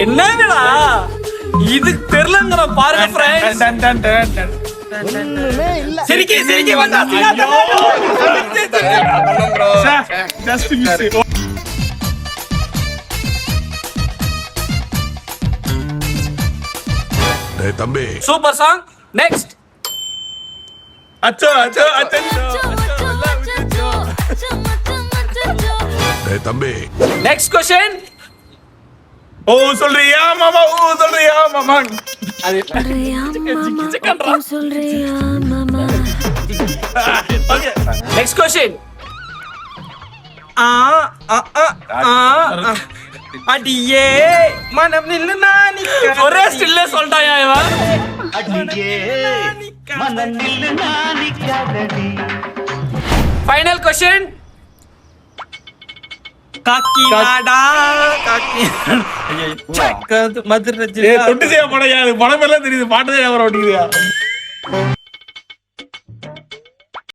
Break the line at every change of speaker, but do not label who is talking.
என்னங்கடா இது தெரியலங்கற பாருங்க फ्रेंड्स. சிரிக்கி சிரிக்கி வந்தா
ஜஸ்ட் மிஸ்.
டேய் தம்பி,
சூப்பர் சாங். நெக்ஸ்ட்.
அச்சோ அச்சோ அச்சோ.
டேய் தம்பி,
நெக்ஸ்ட் क्वेश्चन.
ஓ சொல்றியா மாமா, ஓ சொல்றியா மாமா.
அது ஓகே. Next question. அடியே மனம் நில்லு நானிக்க. ஒரே ஸ்டில்ல சொல்றாயா இவன். Final question. காக்கி நாடா காக்கி. ஐயோ மதுரை
ஏய் தொட்டு செய்ய போடையா, அது படம் எல்லாம் தெரியுது, பாட்டு தான் வர ஓடிக்குதுயா.